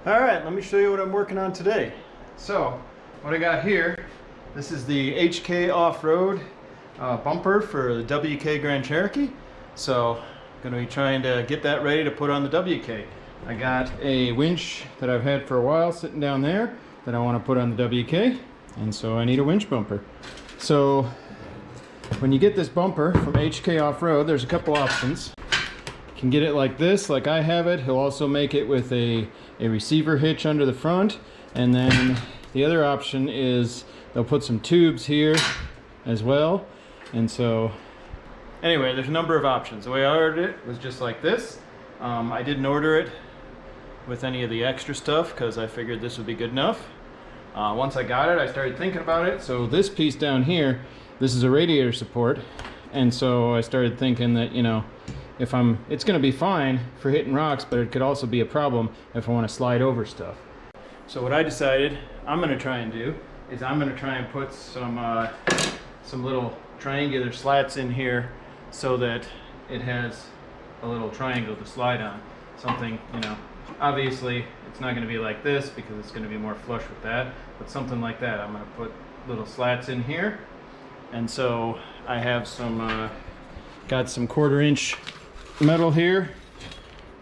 Alright, let me show you what I'm working on today. So, what I got here, this is the HK Offroad bumper for the WK Grand Cherokee. So, I'm going to be trying to get that ready to put on the WK. I got a winch that I've had for a while sitting down there that I want to put on the WK, and so I need a winch bumper. So, when you get this bumper from HK Offroad, there's a couple options. You can get it like this, like I have it. He'll also make it with a receiver hitch under the front, and then the other option is they'll put some tubes here as well. And so anyway, there's a number of options. The way I ordered it was just like this. I didn't order it with any of the extra stuff because I figured this would be good enough. Once I got it, I started thinking about it. So this piece down here, this is a radiator support, and so I started thinking that, you know, it's going to be fine for hitting rocks, but it could also be a problem if I want to slide over stuff. So what I decided I'm going to try and do is I'm going to try and put some little triangular slats in here so that it has a little triangle to slide on. Something, you know, obviously it's not going to be like this because it's going to be more flush with that, but something like that. I'm going to put little slats in here, and so I have got some 1/4 inch metal here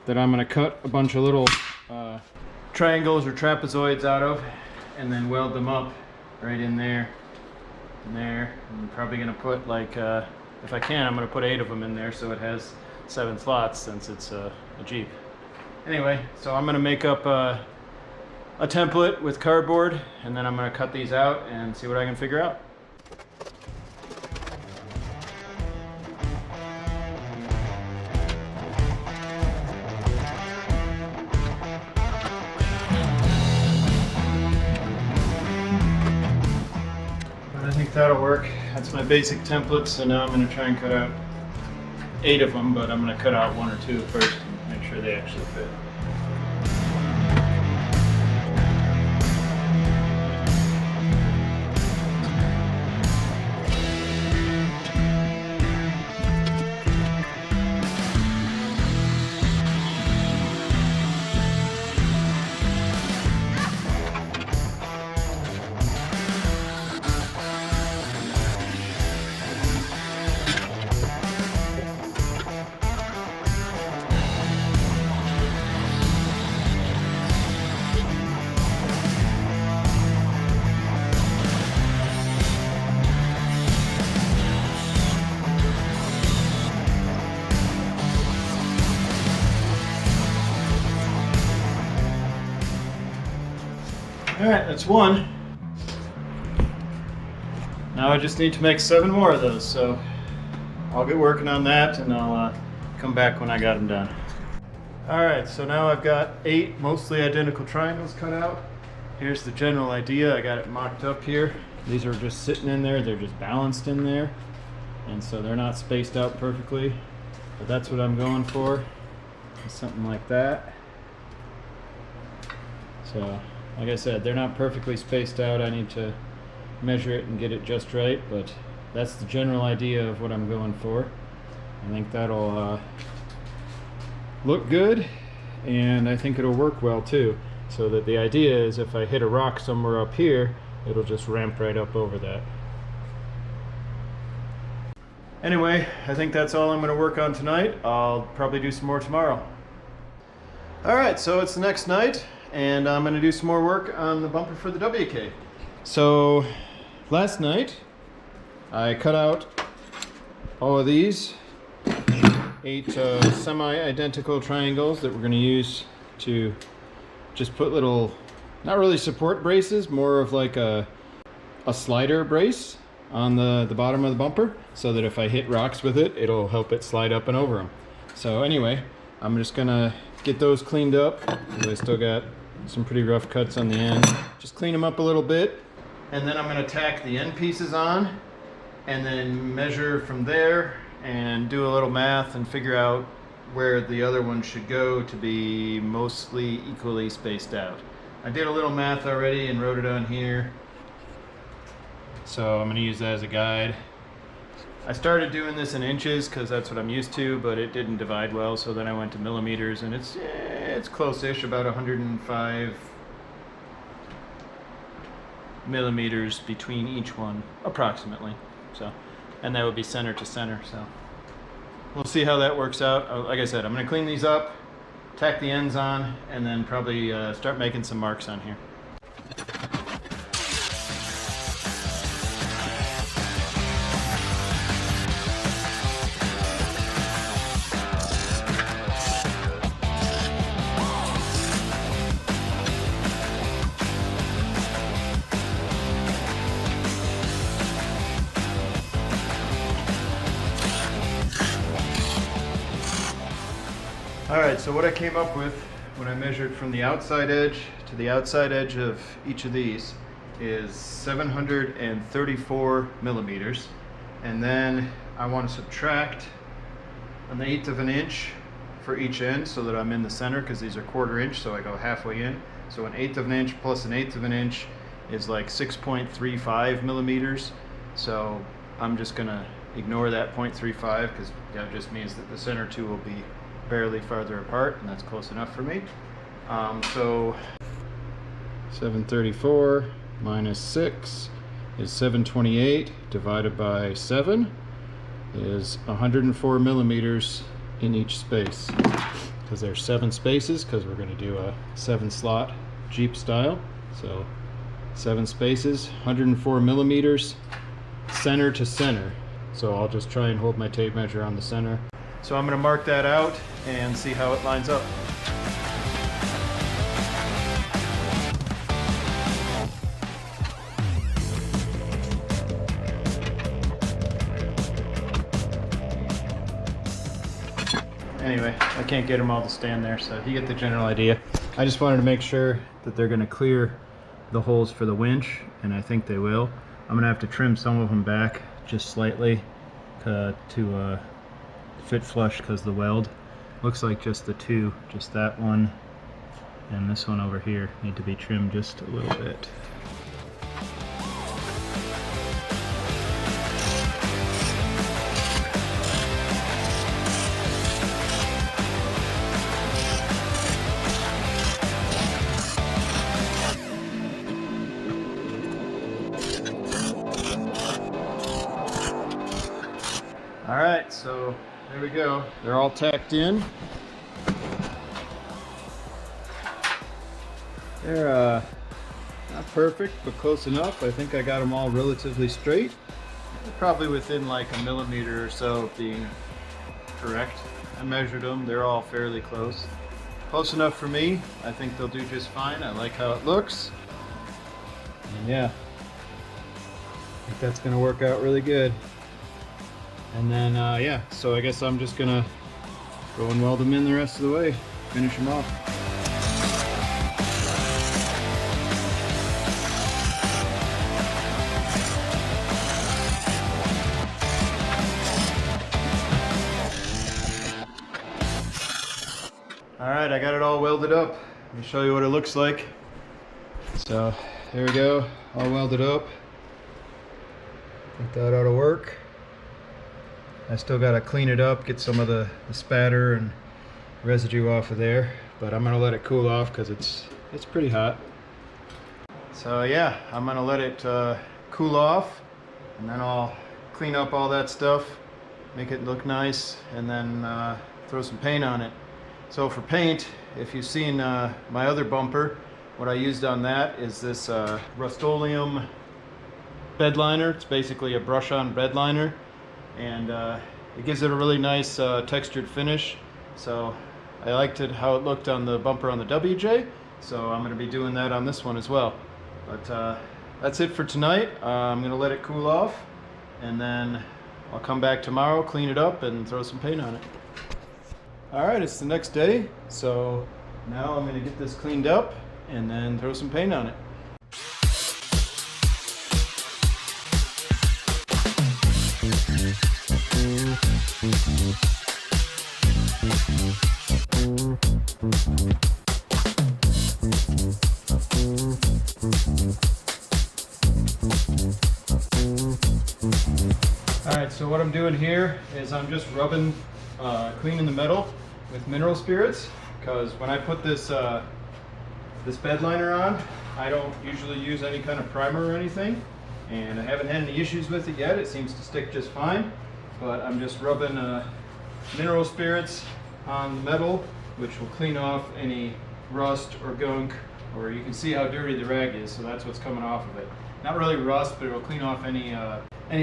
that I'm going to cut a bunch of little triangles or trapezoids out of, and then weld them up right in there and there. I'm probably going to put, like, if I can, I'm going to put 8 of them in there so it has 7 slots since it's a Jeep. Anyway, so I'm going to make up a template with cardboard, and then I'm going to cut these out and see what I can figure out. That'll work. That's my basic template, so now I'm going to try and cut out 8 of them, but I'm going to cut out 1 or 2 first and make sure they actually fit. Alright, that's 1. Now I just need to make 7 more of those, so I'll get working on that and I'll come back when I got them done. Alright, so now I've got 8 mostly identical triangles cut out. Here's the general idea. I got it mocked up here. These are just sitting in there, they're just balanced in there, and so they're not spaced out perfectly, but that's what I'm going for, something like that. So like I said, they're not perfectly spaced out. I need to measure it and get it just right, but that's the general idea of what I'm going for. I think that'll look good, and I think it'll work well too. So that the idea is if I hit a rock somewhere up here, it'll just ramp right up over that. Anyway, I think that's all I'm going to work on tonight. I'll probably do some more tomorrow. Alright, so it's the next night, and I'm going to do some more work on the bumper for the WK. So last night I cut out all of these 8 semi-identical triangles that we're going to use to just put little, not really support braces, more of like a slider brace on the bottom of the bumper, so that if I hit rocks with it, it'll help it slide up and over them. So anyway, I'm just going to get those cleaned up. I still got some pretty rough cuts on the end. Just clean them up a little bit, and then I'm going to tack the end pieces on and then measure from there and do a little math and figure out where the other one should go to be mostly equally spaced out. I did a little math already and wrote it on here, so I'm going to use that as a guide. I started doing this in inches because that's what I'm used to, but it didn't divide well, so then I went to millimeters, and it's It's close-ish, about 105 millimeters between each one, approximately. So, and that would be center to center. So we'll see how that works out. Like I said, I'm going to clean these up, tack the ends on, and then probably start making some marks on here. Alright, so what I came up with when I measured from the outside edge to the outside edge of each of these is 734 millimeters. And then I want to subtract an 1/8 of an inch for each end so that I'm in the center, because these are 1/4 inch, so I go halfway in. So an 1/8 of an inch plus an 1/8 of an inch is like 6.35 millimeters. So I'm just going to ignore that 0.35 because that just means that the center two will be barely farther apart, and that's close enough for me. So 734 minus 6 is 728 divided by 7 is 104 millimeters in each space, because there's 7 spaces, because we're going to do a 7-slot Jeep style. So 7 spaces, 104 millimeters center to center. So I'll just try and hold my tape measure on the center. So I'm going to mark that out and see how it lines up. Anyway, I can't get them all to stand there, so you get the general idea. I just wanted to make sure that they're going to clear the holes for the winch, and I think they will. I'm going to have to trim some of them back just slightly to fit flush, because the weld looks like just the two, just that one and this one over here need to be trimmed just a little bit. All right, so there we go. They're all tacked in. They're not perfect, but close enough. I think I got them all relatively straight. They're probably within like a millimeter or so of being correct. I measured them. They're all fairly close. Close enough for me. I think they'll do just fine. I like how it looks. And yeah, I think that's going to work out really good. And then, yeah, so I guess I'm just gonna go and weld them in the rest of the way, finish them off. All right, I got it all welded up. Let me show you what it looks like. So there we go, all welded up. I think that ought to work. I still got to clean it up, get some of the spatter and residue off of there, but I'm going to let it cool off because it's pretty hot. So yeah, I'm going to let it cool off, and then I'll clean up all that stuff, make it look nice, and then throw some paint on it. So for paint, if you've seen my other bumper, what I used on that is this Rust-Oleum bed liner. It's basically a brush-on bed liner. And it gives it a really nice textured finish. So I liked it how it looked on the bumper on the WJ, so I'm going to be doing that on this one as well. But that's it for tonight. I'm going to let it cool off, and then I'll come back tomorrow, clean it up, and throw some paint on it. Alright, it's the next day, so now I'm going to get this cleaned up and then throw some paint on it. Alright, so what I'm doing here is I'm just rubbing, cleaning the metal with mineral spirits, because when I put this this bed liner on, I don't usually use any kind of primer or anything, and I haven't had any issues with it yet. It seems to stick just fine, but I'm just rubbing mineral spirits on the metal, which will clean off any rust or gunk, or you can see how dirty the rag is, so that's what's coming off of it. Not really rust, but it will clean off any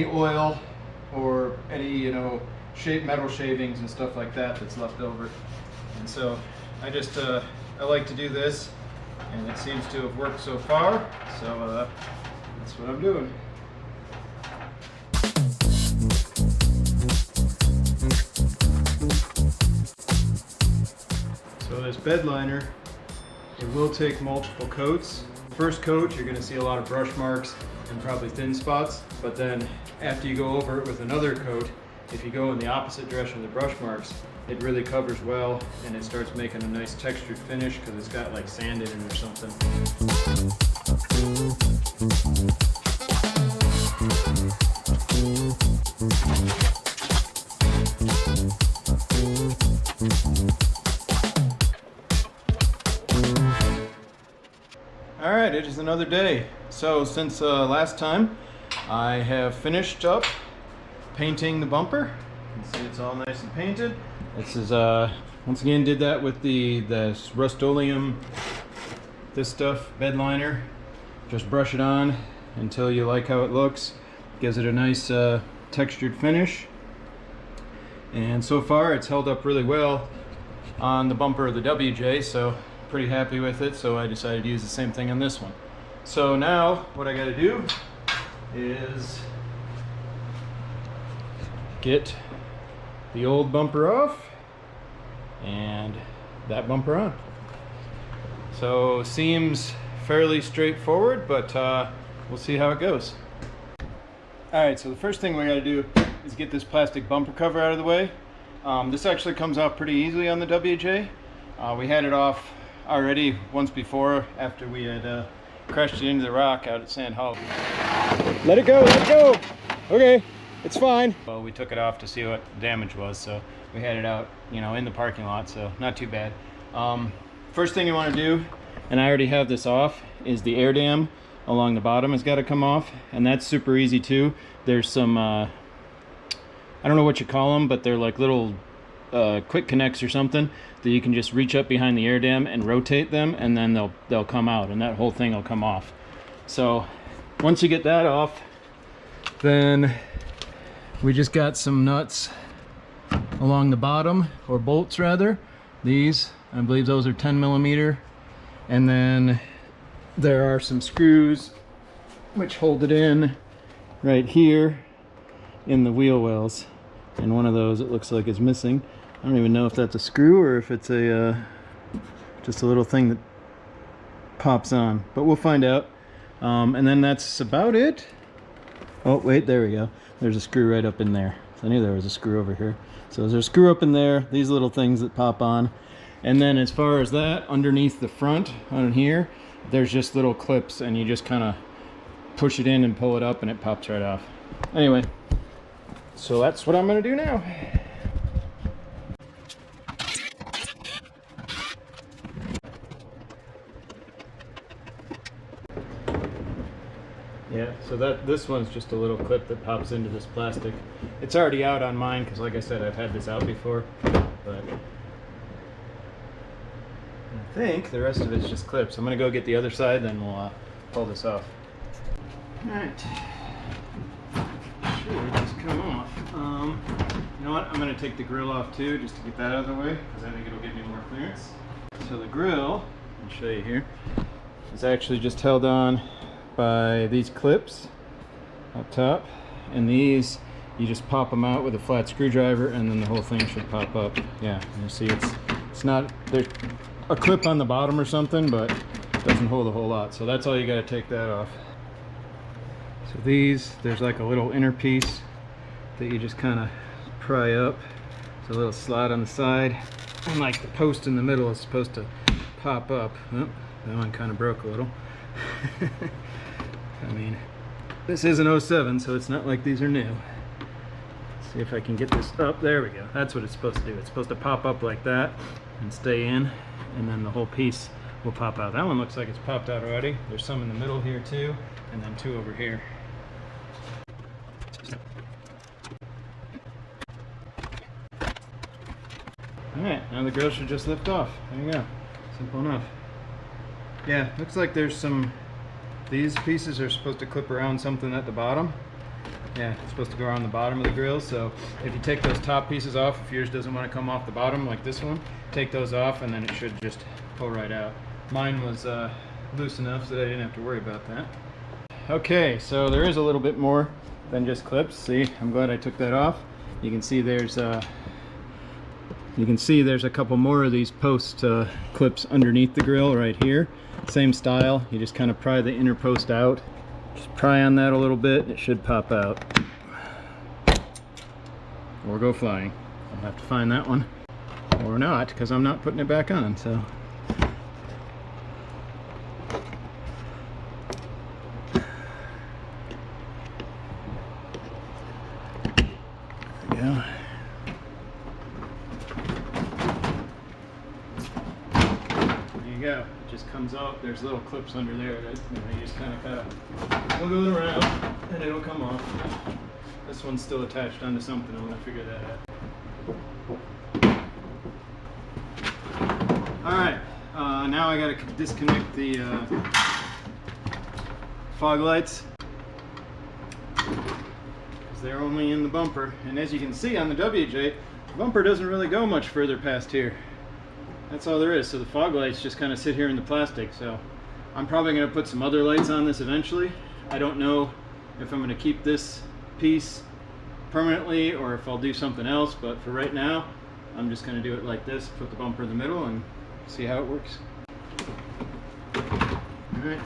oil or any metal shavings and stuff like that that's left over. And so I just I like to do this, and it seems to have worked so far, so that's what I'm doing. So this bed liner, it will take multiple coats. First coat, you're going to see a lot of brush marks and probably thin spots, but then after you go over it with another coat, if you go in the opposite direction of the brush marks, it really covers well, and it starts making a nice textured finish because it's got like sand in it or something. All right, it is another day. So since last time, I have finished up painting the bumper. You can see it's all nice and painted. This is once again did that with the Rust-Oleum, this stuff, bed liner. Just brush it on until you like how it looks. Gives it a nice textured finish. And so far it's held up really well on the bumper of the WJ, so pretty happy with it. So I decided to use the same thing on this one. So now what I got to do is get the old bumper off and that bumper on. So seems fairly straightforward, but we'll see how it goes. Alright, so the first thing we got to do is get this plastic bumper cover out of the way. This actually comes off pretty easily on the WJ. We had it off already once before after we had crashed it into the rock out at Sand Hollow. Let it go, let it go! Okay. It's fine. Well, we took it off to see what damage was, so we had it out, in the parking lot, so not too bad. First thing you want to do, and I already have this off, is the air dam along the bottom has got to come off, and that's super easy too. There's some, I don't know what you call them, but they're like little quick connects or something that you can just reach up behind the air dam and rotate them, and then they'll come out, and that whole thing will come off. So once you get that off, then we just got some nuts along the bottom, or bolts rather. These, I believe those are 10 millimeter. And then there are some screws which hold it in right here in the wheel wells. And one of those, it looks like, is missing. I don't even know if that's a screw or if it's a just a little thing that pops on, but we'll find out. And then that's about it. Oh wait, there we go. There's a screw right up in there. So I knew there was a screw over here. So there's a screw up in there, these little things that pop on. And then as far as that, underneath the front, on here, there's just little clips, and you just kind of push it in and pull it up and it pops right off. Anyway, so that's what I'm gonna do now. Yeah, so this one's just a little clip that pops into this plastic. It's already out on mine because, like I said, I've had this out before. But I think the rest of it's just clips. I'm gonna go get the other side, then we'll pull this off. All right, should just come off. You know what? I'm gonna take the grill off too, just to get that out of the way, because I think it'll give me more clearance. So the grill, I'll show you here, is actually just held on by these clips up top, and these you just pop them out with a flat screwdriver, and then the whole thing should pop up. Yeah, you see it's not, there's a clip on the bottom or something, but it doesn't hold a whole lot, so that's all you got to take that off. So these, there's like a little inner piece that you just kind of pry up. It's a little slot on the side, and like the post in the middle is supposed to pop up. Oh, that one kind of broke a little. I mean, this is an 07, so it's not like these are new. See if I can get this up. There we go. That's what it's supposed to do. It's supposed to pop up like that and stay in, and then the whole piece will pop out. That one looks like it's popped out already. There's some in the middle here too, and then two over here. Alright, now the grill should just lift off. There you go. Simple enough. Yeah, looks like there's some... These pieces are supposed to clip around something at the bottom. Yeah, it's supposed to go around the bottom of the grill, so if you take those top pieces off, if yours doesn't want to come off the bottom like this one, take those off and then it should just pull right out. Mine was loose enough so that I didn't have to worry about that. Okay, so there is a little bit more than just clips. See, I'm glad I took that off. You can see there's a couple more of these post clips underneath the grill right here. Same style, you just kind of pry the inner post out. Just pry on that a little bit, it should pop out. Or go flying. I'll have to find that one. Or not, because I'm not putting it back on, so. There we go. Go. It just comes out. There's little clips under there that you just kind of wiggle it around and it'll come off. This one's still attached onto something. I'm going to figure that out. Alright, now I got to disconnect the fog lights because they're only in the bumper. And as you can see on the WJ, the bumper doesn't really go much further past here. That's all there is. So the fog lights just kind of sit here in the plastic. So I'm probably going to put some other lights on this eventually. I don't know if I'm going to keep this piece permanently or if I'll do something else, but for right now I'm just going to do it like this, put the bumper in the middle and see how it works. Alright,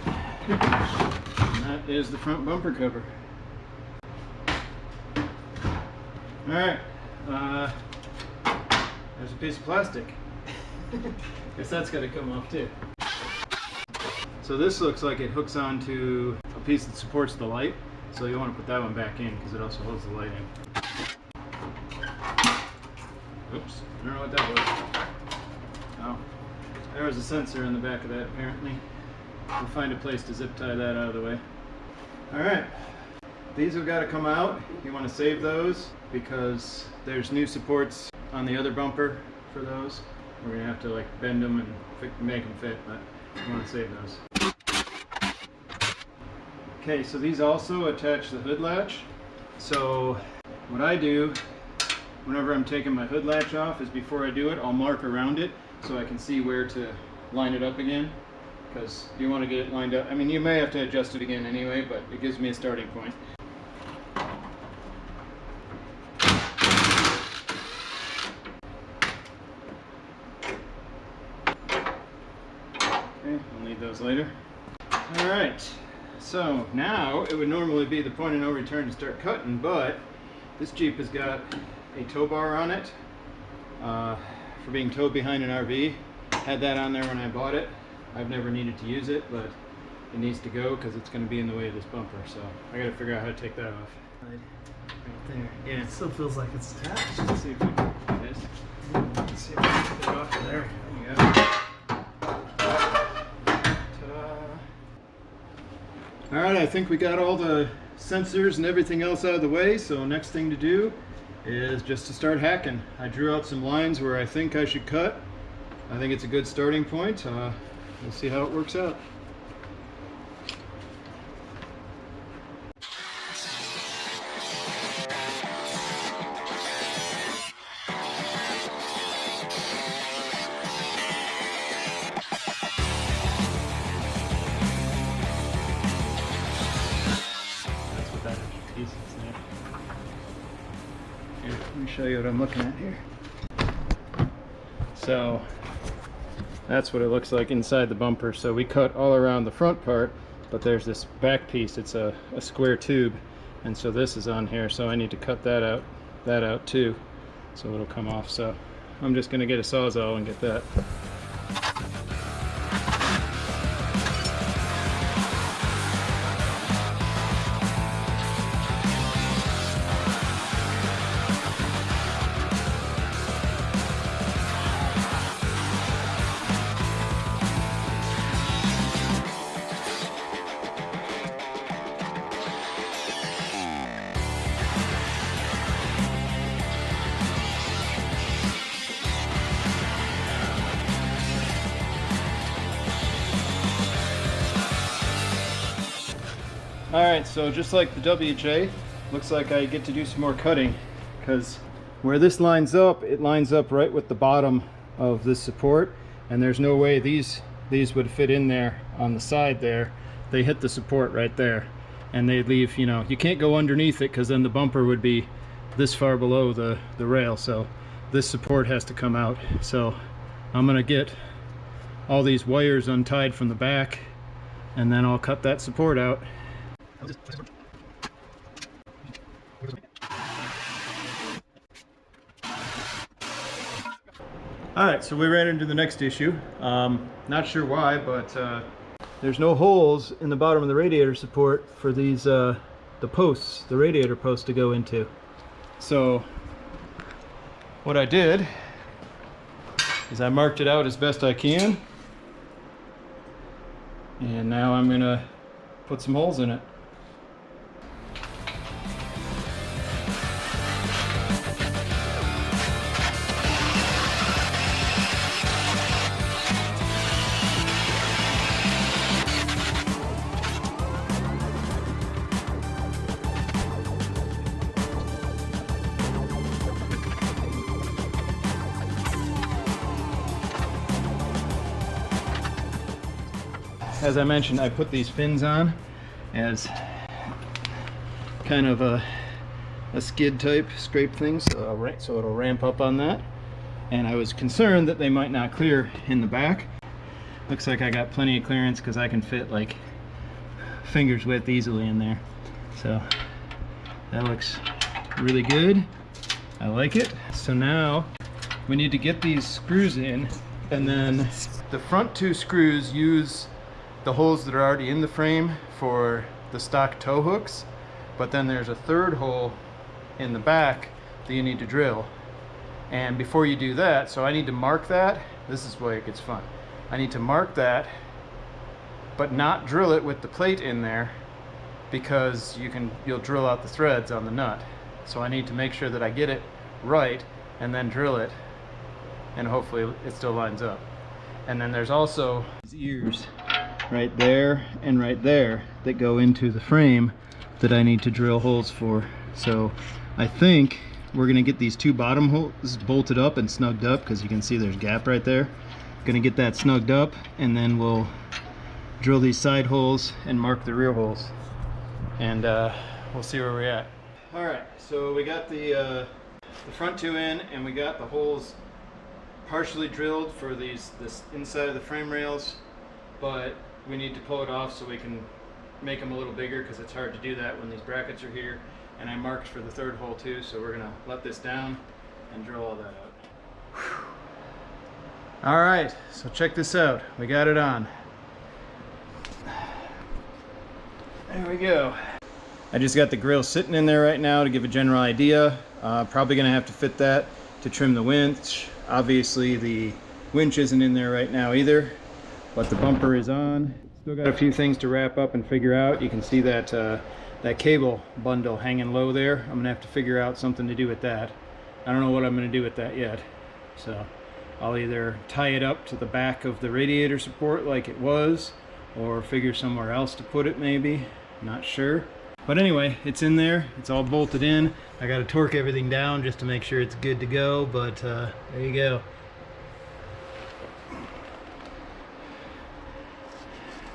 and that is the front bumper cover. Alright, there's a piece of plastic. Guess that's got to come off too. So this looks like it hooks onto a piece that supports the light, so you want to put that one back in because it also holds the light in. Oops, I don't know what that was. Oh, there was a sensor in the back of that apparently. We'll find a place to zip tie that out of the way. Alright, these have got to come out. You want to save those because there's new supports on the other bumper for those. We're going to have to like bend them and make them fit, but we want to save those. Okay, so these also attach the hood latch. So what I do whenever I'm taking my hood latch off is before I do it, I'll mark around it so I can see where to line it up again. Because you want to get it lined up. I mean, you may have to adjust it again anyway, but it gives me a starting point. We'll need those later. Alright, so now it would normally be the point of no return to start cutting, but this Jeep has got a tow bar on it for being towed behind an RV. Had that on there when I bought it. I've never needed to use it, but it needs to go because it's going to be in the way of this bumper, so I got to figure out how to take that off. Right there. Yeah. It still feels like it's attached. Let's see if we can do this. Let's see if we can get it off of there. There we go. Alright, I think we got all the sensors and everything else out of the way, so next thing to do is just to start hacking. I drew out some lines where I think I should cut. I think it's a good starting point. We'll see how it works out. Let me show you what I'm looking at here. So that's what it looks like inside the bumper. So we cut all around the front part, but there's this back piece. It's a square tube, and so this is on here, so I need to cut that out too, so it'll come off. So I'm just going to get a Sawzall and get that. Alright, so just like the WJ, looks like I get to do some more cutting, because where this lines up, it lines up right with the bottom of this support, and there's no way these would fit in there on the side there. They hit the support right there, and they leave, you know, you can't go underneath it because then the bumper would be this far below the rail, so this support has to come out. So I'm gonna get all these wires untied from the back, and then I'll cut that support out. Alright, so we ran into the next issue. Not sure why, but there's no holes in the bottom of the radiator support for these the posts, the radiator posts to go into. So what I did is I marked it out as best I can, and now I'm gonna put some holes in it. As I mentioned, I put these fins on as kind of a skid type scrape thing, so it'll ramp up on that. And I was concerned that they might not clear in the back. Looks like I got plenty of clearance because I can fit like fingers width easily in there. So that looks really good. I like it. So now we need to get these screws in, and then the front two screws use the holes that are already in the frame for the stock tow hooks, but then there's a third hole in the back that you need to drill. And before you do that, so I need to mark that. This is where it gets fun. I need to mark that, but not drill it with the plate in there, because you'll drill out the threads on the nut. So I need to make sure that I get it right and then drill it, and hopefully it still lines up. And then there's also these ears right there and right there that go into the frame that I need to drill holes for. So I think we're gonna get these two bottom holes bolted up and snugged up, because you can see there's a gap right there. Gonna get that snugged up, and then we'll drill these side holes and mark the rear holes, and we'll see where we're at. All right, so we got the front two in, and we got the holes partially drilled for this inside of the frame rails, but we need to pull it off so we can make them a little bigger, because it's hard to do that when these brackets are here. And I marked for the third hole too, so we're gonna let this down and drill all that out. Whew. All right, so check this out. We got it on. There we go. I just got the grill sitting in there right now to give a general idea. Probably gonna have to fit that to trim the winch. Obviously the winch isn't in there right now either, but the bumper is on. Still got a few things to wrap up and figure out. You can see that that cable bundle hanging low there. I'm gonna have to figure out something to do with that. I don't know what I'm gonna do with that yet. So I'll either tie it up to the back of the radiator support like it was, or figure somewhere else to put it maybe. Not sure. But anyway, it's in there. It's all bolted in. I gotta torque everything down just to make sure it's good to go, but there you go.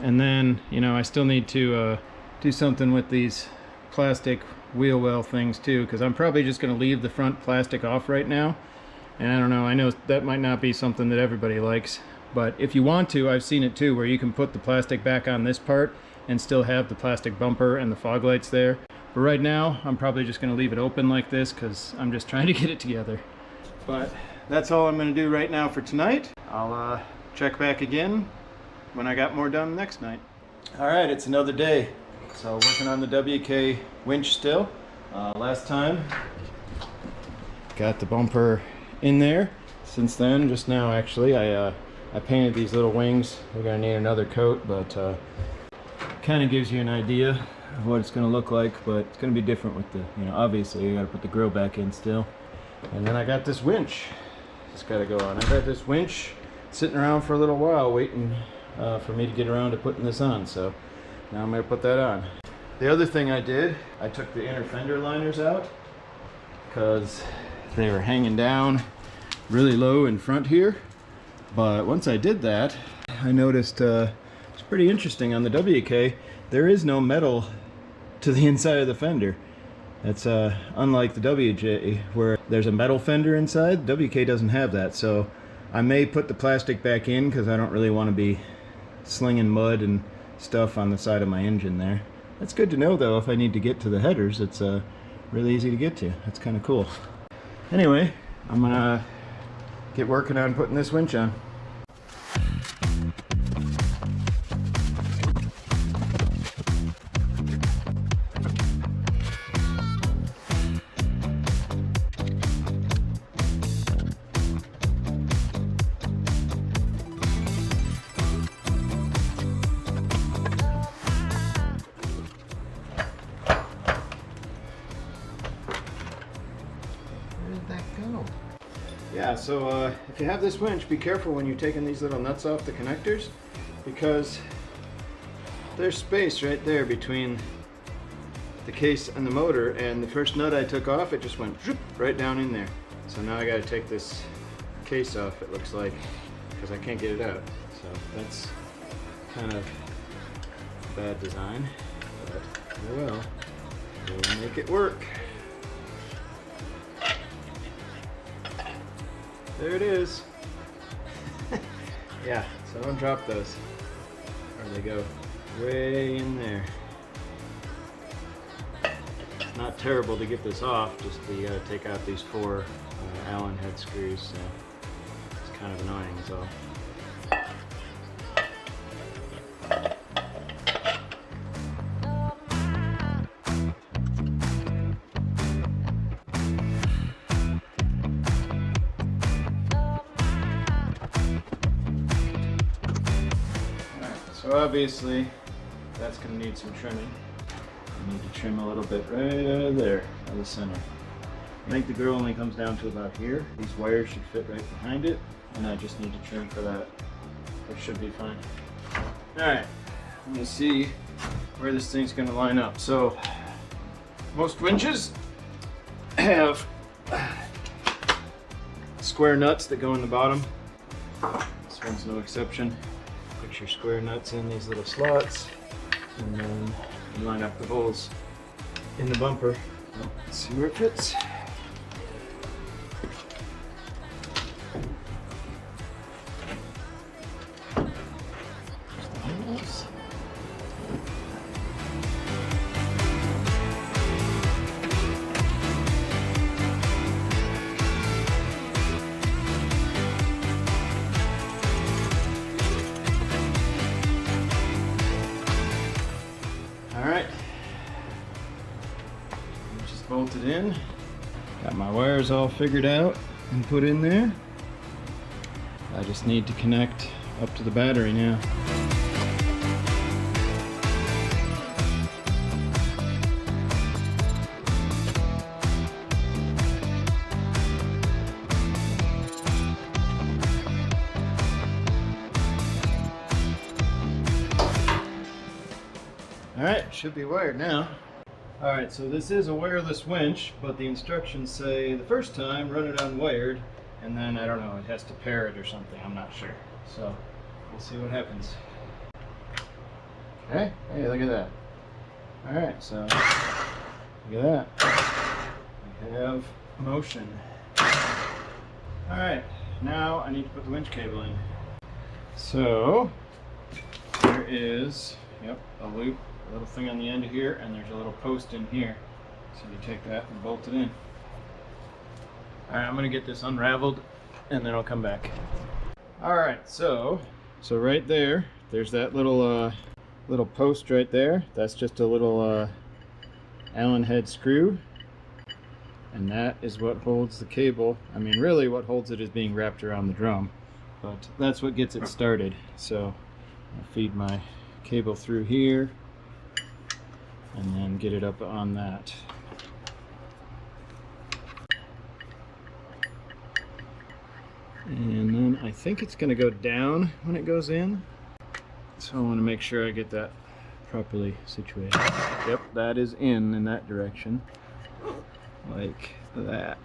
And then, you know, I still need to do something with these plastic wheel well things too, because I'm probably just going to leave the front plastic off right now. And I don't know, I know that might not be something that everybody likes, but if you want to, I've seen it too, where you can put the plastic back on this part and still have the plastic bumper and the fog lights there. But right now, I'm probably just going to leave it open like this, because I'm just trying to get it together. But that's all I'm going to do right now for tonight. I'll check back again when I got more done next night. All right, it's another day. So working on the WK winch still. Last time, got the bumper in there. Since then, just now actually, I painted these little wings. We're gonna need another coat, but kind of gives you an idea of what it's gonna look like, but it's gonna be different with the, you know, obviously you gotta put the grill back in still. And then I got this winch. It's gotta go on. I've had this winch sitting around for a little while waiting for me to get around to putting this on, so now I'm going to put that on. The other thing I did, I took the inner fender liners out because they were hanging down really low in front here. But once I did that, I noticed it's pretty interesting on the WK, there is no metal to the inside of the fender. That's unlike the WJ where there's a metal fender inside. WK doesn't have that, so I may put the plastic back in because I don't really want to be slinging mud and stuff on the side of my engine there. That's good to know though, if I need to get to the headers, it's really easy to get to. That's kind of cool. Anyway, I'm gonna get working on putting this winch on. Yeah, so if you have this winch, be careful when you're taking these little nuts off the connectors, because there's space right there between the case and the motor, and the first nut I took off, it just went right down in there. So now I got to take this case off, it looks like, because I can't get it out. So that's kind of bad design, but oh well, we'll make it work. There it is. Yeah, so don't drop those, or they go way in there. It's not terrible to get this off, just you gotta take out these 4 Allen head screws, so it's kind of annoying, so. So obviously, that's going to need some trimming. I need to trim a little bit right out of there, out of the center. I think the grill only comes down to about here. These wires should fit right behind it, and I just need to trim for that. That should be fine. Alright, I'm going to see where this thing's going to line up. So, most winches have square nuts that go in the bottom. This one's no exception. Put your square nuts in these little slots, and then you line up the holes in the bumper. Let's see where it fits. Alright, just bolted in. Got my wires all figured out and put in there. I just need to connect up to the battery now. Alright, should be wired now. Alright, so this is a wireless winch, but the instructions say the first time run it unwired, and then I don't know, it has to pair it or something, I'm not sure. So we'll see what happens. Okay, hey, look at that. Alright, so look at that. We have motion. Alright, now I need to put the winch cable in. So there is, yep, a loop. A little thing on the end here, and there's a little post in here. So you take that and bolt it in. Alright, I'm going to get this unraveled and then I'll come back. Alright, so right there, there's that little little post right there. That's just a little Allen head screw. And that is what holds the cable. I mean, really what holds it is being wrapped around the drum. But that's what gets it started. So I'll feed my cable through here and then get it up on that. And then I think it's going to go down when it goes in. So I want to make sure I get that properly situated. Yep, that is in that direction. Like that.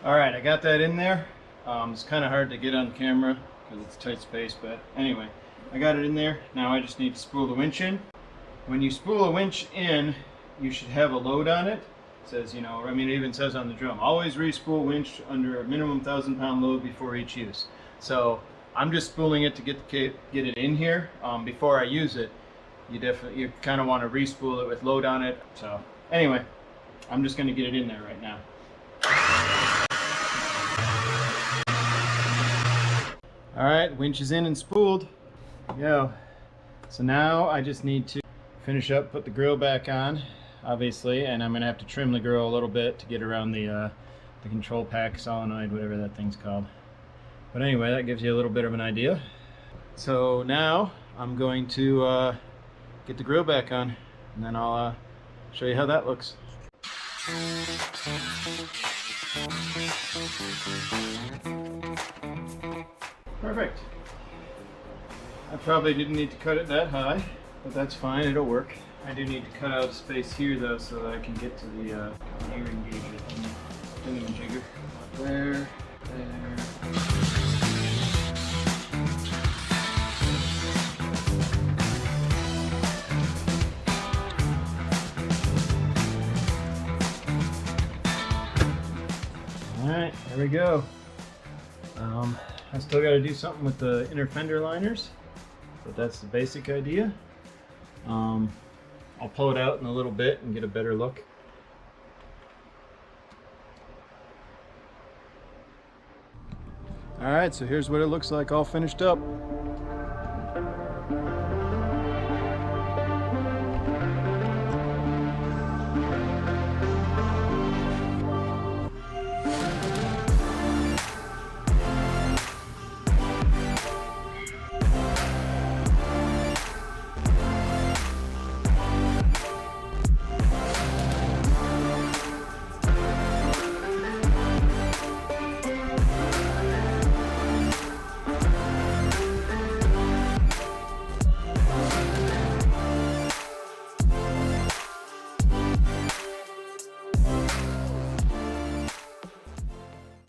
Alright, I got that in there. It's kind of hard to get on camera because it's a tight space, but anyway, I got it in there. Now I just need to spool the winch in. When you spool a winch in, you should have a load on it. It says, you know, I mean, it even says on the drum, always re-spool winch under a minimum 1,000-pound load before each use. So I'm just spooling it to get it in here. Before I use it, you kind of want to re-spool it with load on it. So anyway, I'm just going to get it in there right now. All right, winch is in and spooled. There we go. So now I just need to finish up, put the grill back on, obviously, and I'm gonna have to trim the grill a little bit to get around the control pack solenoid, whatever that thing's called. But anyway, that gives you a little bit of an idea. So now I'm going to get the grill back on, and then I'll show you how that looks. Perfect. I probably didn't need to cut it that high, but that's fine, it'll work. I do need to cut out space here though so that I can get to the gearing gauge thingamajigger. There. Alright, there we go. I still got to do something with the inner fender liners, but that's the basic idea. I'll pull it out in a little bit and get a better look. Alright, so here's what it looks like all finished up.